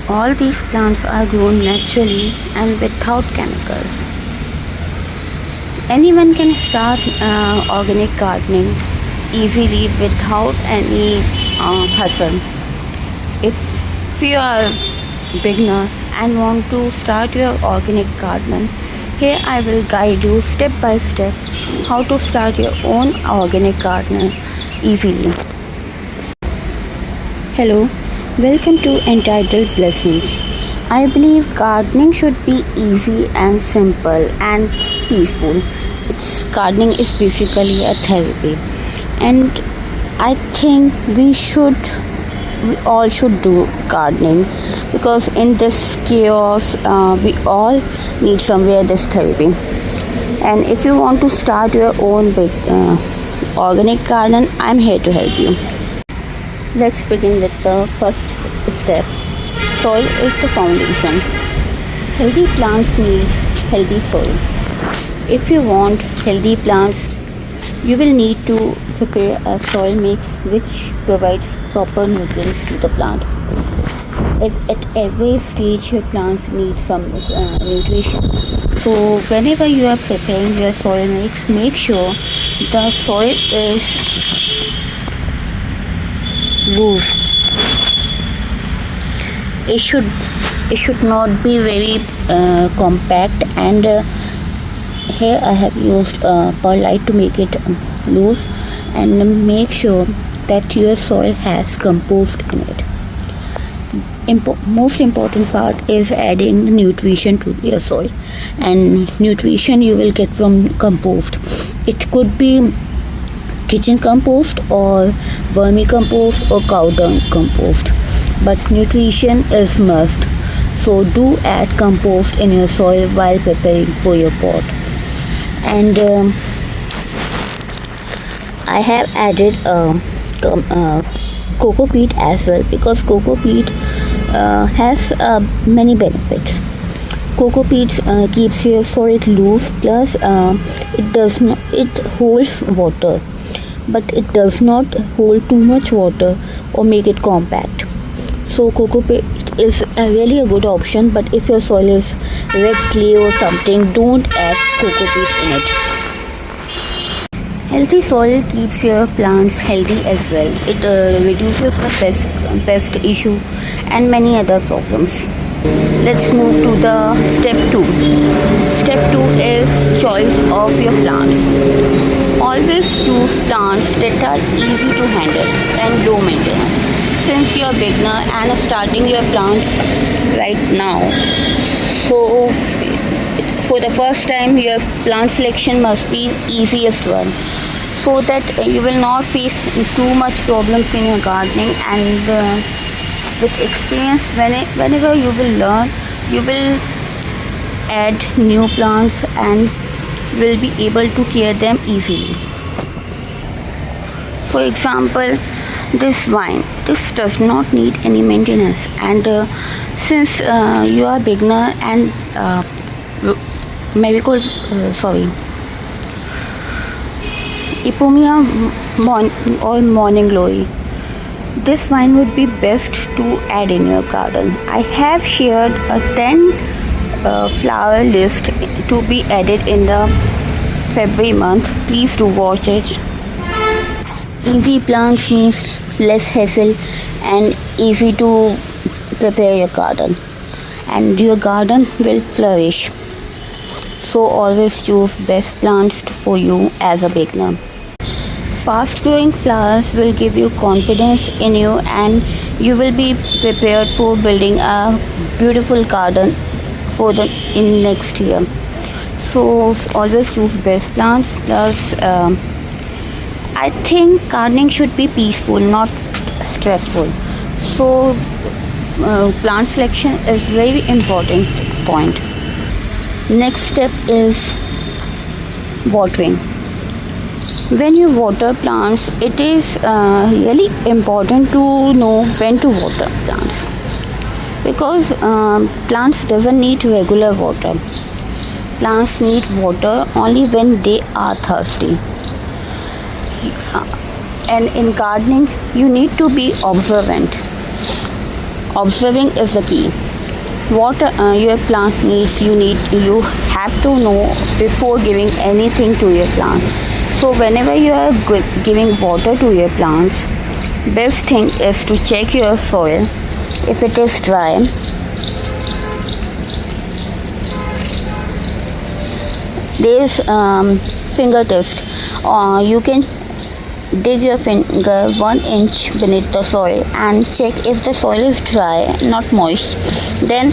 All these plants are grown naturally and without chemicals. Anyone can start organic gardening easily without any hustle. If you are a beginner and want to start your organic garden, here I will guide you step by step how to start your own organic garden easily. Hello, welcome to Entitled Blessings. I believe gardening should be easy and simple and peaceful. Gardening is basically a therapy, and I think we all should do gardening because in this chaos, we all need somewhere this therapy. And if you want to start your own big organic garden, I'm here to help you. Let's begin with the first step. Soil is the foundation. Healthy plants needs healthy soil. If you want healthy plants, you will need to prepare a soil mix which provides proper nutrients to the plant. At every stage, your plants need some nutrition. So whenever you are preparing your soil mix, make sure the soil is loose. It should not be very compact, and here I have used perlite to make it loose, and make sure that your soil has compost in it. Most important part is adding the nutrition to your soil, and nutrition you will get from compost. It could be kitchen compost or vermicompost or cow dung compost, but nutrition is must. So do add compost in your soil while preparing for your pot. And I have added coco peat as well, because coco peat has many benefits. Coco peat keeps your soil loose, plus it holds water, but it does not hold too much water or make it compact. So coco peat is really a good option, but if your soil is red clay or something, don't add coco peat in it. Healthy soil keeps your plants healthy as well. It reduces the pest issue and many other problems. Let's move to the step 2. Step 2 is choice of your plants. Always choose plants that are easy to handle and low maintenance. Since you're a beginner and starting your plant right now, so for the first time your plant selection must be easiest one, so that you will not face too much problems in your gardening. And with experience, whenever you will learn, you will add new plants and will be able to care them easily. For example, this vine, this does not need any maintenance, and since you are beginner and Ipomia or morning glory, this vine would be best to add in your garden. I have shared a 10 flower list to be added in the February month. Please do watch it. Easy plants means less hassle and easy to prepare your garden, and your garden will flourish. So always choose best plants for you as a beginner. Fast growing flowers will give you confidence in you, and you will be prepared for building a beautiful garden in next year. So always choose best plants. Plus I think gardening should be peaceful, not stressful. So plant selection is very important point. Next step is watering. When you water plants, it is really important to know when to water plants, because plants doesn't need regular water. Plants need water only when they are thirsty. And in gardening, you need to be observant Observing is the key. What your plant needs, you have to know before giving anything to your plant. So whenever you are giving water to your plants, best thing is to check your soil. If it is dry, there is finger test. You can dig your finger 1 inch beneath the soil and check if the soil is dry, not moist. Then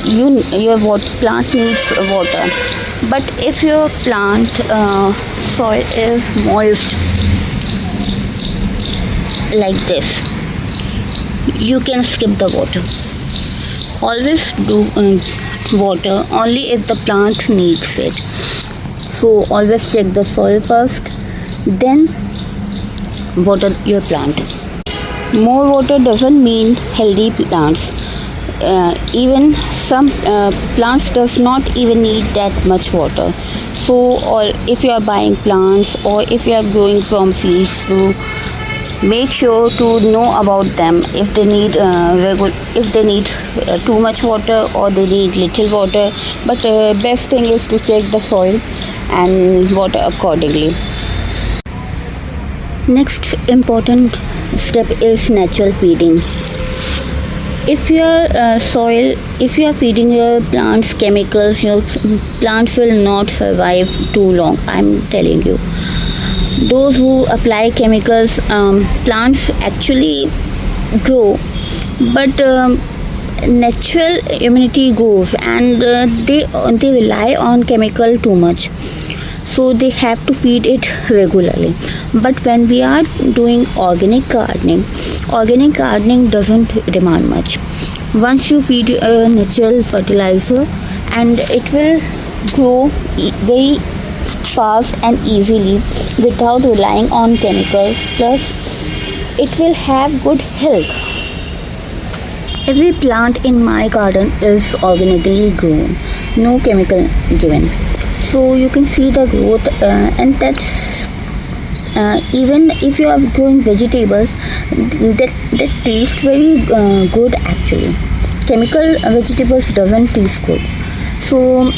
your plant needs water. But if your plant soil is moist like this, you can skip the water. Always do water only if the plant needs it. So always check the soil first, then water your plant. More water doesn't mean healthy plants. Even some plants does not even need that much water. So, or if you are buying plants or if you are growing from seeds, to make sure to know about them if they need too much water or they need little water. But best thing is to check the soil and water accordingly. Next important step is natural feeding. If you are feeding your plants chemicals, your plants will not survive too long, I'm telling you. Those who apply chemicals, plants actually grow, but natural immunity goes, and they rely on chemical too much. So they have to feed it regularly. But when we are doing organic gardening doesn't demand much. Once you feed a natural fertilizer, and it will grow very fast and easily without relying on chemicals. Plus it will have good health. Every plant in my garden is organically grown, no chemical given. So you can see the growth, and that's even if you are growing vegetables, that taste very good actually. Chemical vegetables doesn't taste good. So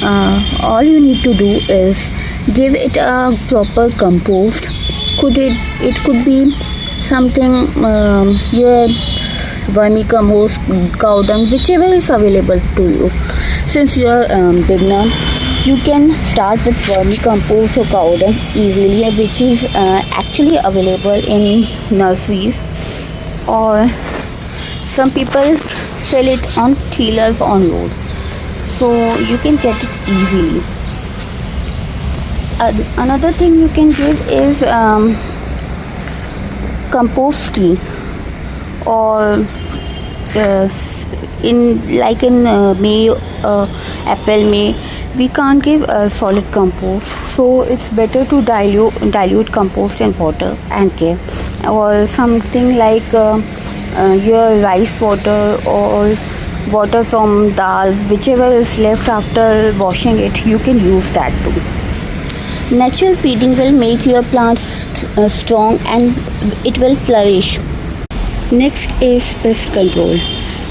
all you need to do is give it a proper compost. It could be something your vermicompost, cow dung, whichever is available to you. Since you are beginner, you can start with vermicompost or cow dung easily, which is actually available in nurseries, or some people sell it on dealers on road. So you can get it easily. Another thing you can give is compost tea, or in May, April, May, we can't give a solid compost, so it's better to dilute compost in water and care, or something like your rice water or water from dal, whichever is left after washing it, you can use that too. Natural feeding will make your plants strong and it will flourish. Next is pest control.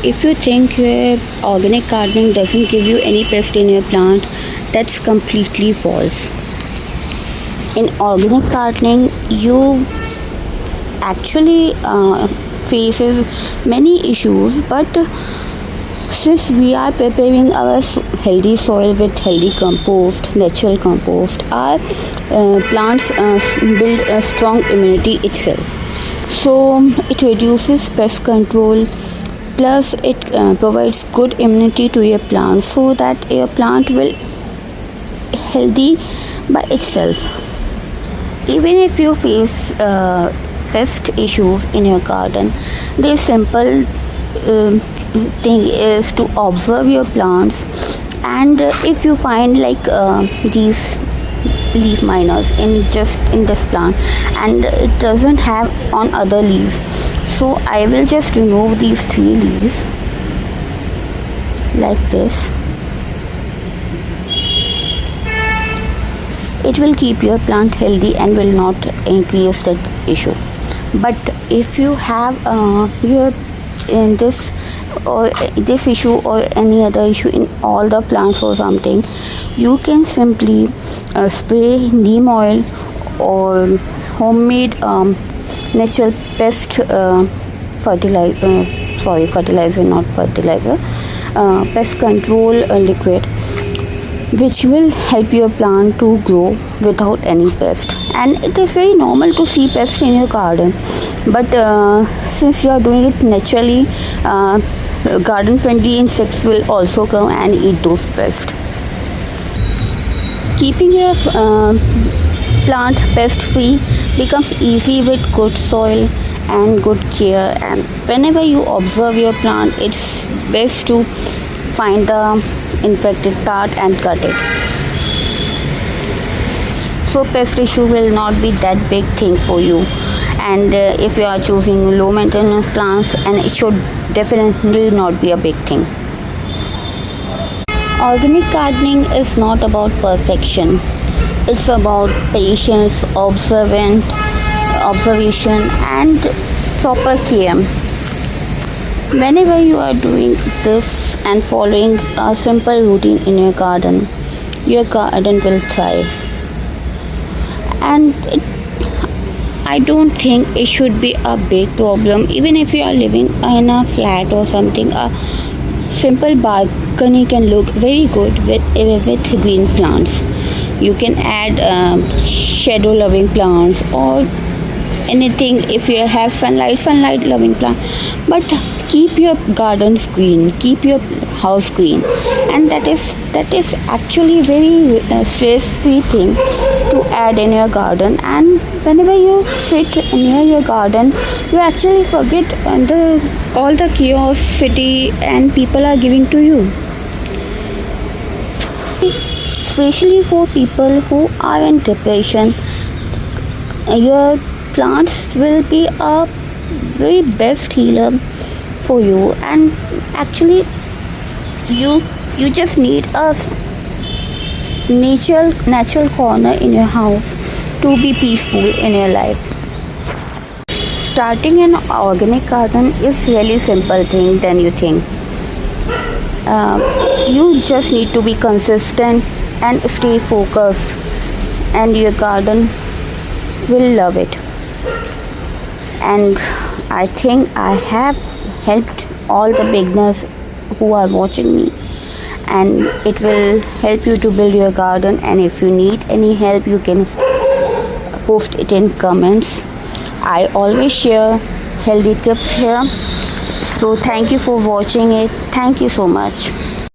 If you think your organic gardening doesn't give you any pest in your plant, that's completely false. In organic gardening, you actually faces many issues, but since we are preparing our healthy soil with healthy compost, natural compost, our plants build a strong immunity itself. So it reduces pest control, plus it provides good immunity to your plant, so that your plant will healthy by itself. Even if you face pest issues in your garden, the simple thing is to observe your plants, and if you find like these leaf miners in this plant and it doesn't have on other leaves, so I will just remove these 3 leaves like this. It will keep your plant healthy and will not increase that issue. But if you have your in this issue or any other issue in all the plants or something, you can simply spray neem oil or homemade natural pest fertilizer, not fertilizer, pest control liquid, which will help your plant to grow without any pest. And it is very normal to see pests in your garden, but since you are doing it naturally, garden friendly insects will also come and eat those pests. Keeping your plant pest free becomes easy with good soil and good care. And whenever you observe your plant, it's best to find the infected part and cut it, so pest issue will not be that big thing for you. And if you are choosing low maintenance plants, and it should definitely not be a big thing. Organic gardening is not about perfection. It's about patience, observation, and proper care. Whenever you are doing this and following a simple routine in your garden will thrive. And I don't think it should be a big problem. Even if you are living in a flat or something, a simple balcony can look very good with green plants. You can add shadow loving plants or anything. If you have sunlight loving plant, but keep your gardens green, keep your house green. And that is actually very stress free thing to add in your garden. And whenever you sit near your garden, you actually forget all the chaos city and people are giving to you. Especially for people who are in depression, your plants will be a very best healer for you. And actually you just need a natural corner in your house to be peaceful in your life. Starting an organic garden is really simple thing than you think. You just need to be consistent and stay focused, and your garden will love it. And I think I have helped all the beginners who are watching me, and it will help you to build your garden. And if you need any help, you can post it in comments. I always share healthy tips here. So thank you for watching it. Thank you so much.